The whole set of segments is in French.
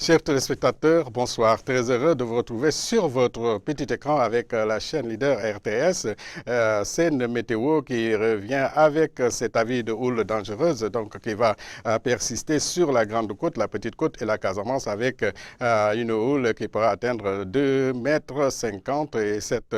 Chers téléspectateurs, bonsoir. Très heureux de vous retrouver sur votre petit écran avec la chaîne leader RTS. C'est une météo qui revient avec cet avis de houle dangereuse, donc qui va persister sur la grande côte, la petite côte et la Casamance avec une houle qui pourra atteindre 2,50 m et cette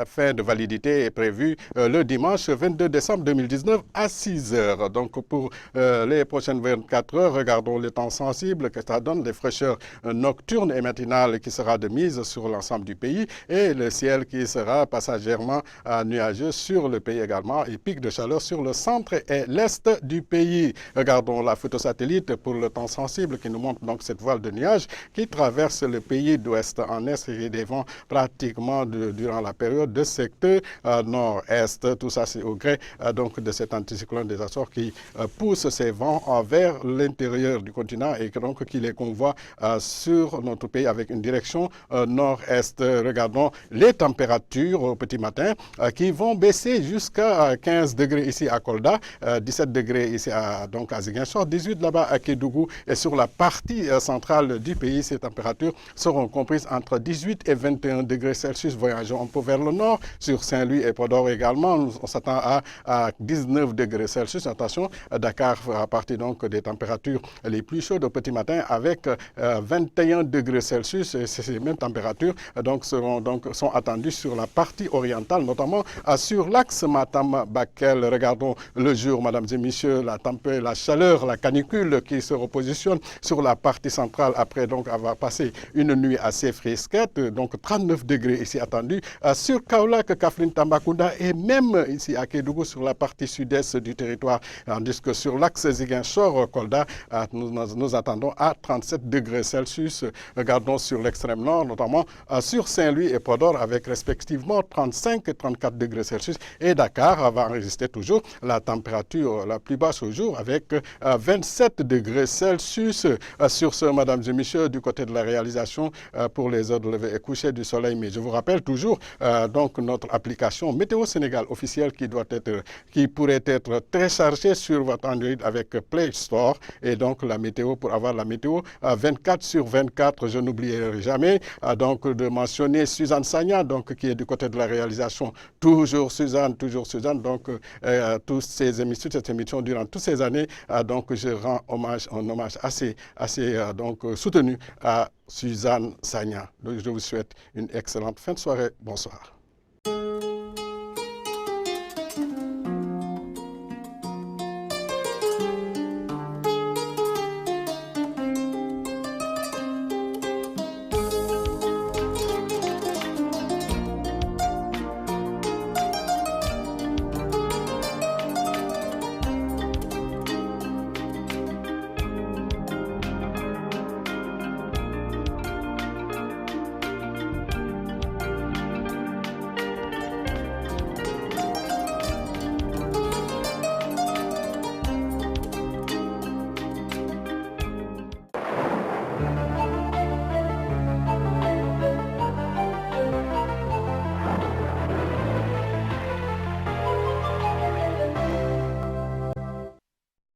fin de validité est prévue le dimanche 22 décembre 2019 à 6 h. Donc pour les prochaines 24 heures, regardons le temps sensible que ça donne, les fraîcheurs nocturne et matinale qui sera de mise sur l'ensemble du pays et le ciel qui sera passagèrement nuageux sur le pays également et pic de chaleur sur le centre et l'est du pays. Regardons la photo satellite pour le temps sensible qui nous montre donc cette voile de nuages qui traverse le pays d'ouest en est et des vents pratiquement durant la période de secteur nord-est. Tout ça c'est au gré donc de cet anticyclone des Açores qui pousse ces vents vers l'intérieur du continent et donc qui les convoie sur notre pays avec une direction nord-est. Regardons les températures au petit matin qui vont baisser jusqu'à 15 degrés ici à Kolda, 17 degrés ici à Ziguinchor, 18 là-bas à Kédougou et sur la partie centrale du pays, ces températures seront comprises entre 18 et 21 degrés Celsius. Voyageons un peu vers le nord, sur Saint-Louis et Podor également, on s'attend à 19 degrés Celsius. Attention, Dakar à partir donc des températures les plus chaudes au petit matin avec 21 degrés Celsius et ces mêmes températures sont attendues sur la partie orientale, notamment sur l'axe Matam-Bakel. Regardons le jour, mesdames et messieurs, la chaleur, la canicule qui se repositionne sur la partie centrale après donc avoir passé une nuit assez frisquette, donc 39 degrés ici attendus sur Kaolack, Kaffrine, Tambacounda et même ici à Kédougou sur la partie sud-est du territoire, tandis que sur l'axe Ziguinchor-Kolda, nous attendons à 37 degrés Celsius. Regardons sur l'extrême nord, notamment sur Saint-Louis et Podor, avec respectivement 35 et 34 degrés Celsius. Et Dakar va enregistrer toujours la température la plus basse au jour, avec 27 degrés Celsius. Sur ce, mesdames et messieurs, du côté de la réalisation pour les heures de lever et coucher du soleil. Mais je vous rappelle toujours donc notre application Météo Sénégal officielle qui pourrait être téléchargée sur votre Android avec Play Store. Et donc la météo, pour avoir la météo 24 sur 24, je n'oublierai jamais donc de mentionner Suzanne Sagna, donc qui est du côté de la réalisation. Toujours Suzanne, donc toutes ces émissions, cette émission durant toutes ces années, donc je rends un hommage assez donc soutenu à Suzanne Sagna. Donc je vous souhaite une excellente fin de soirée. Bonsoir.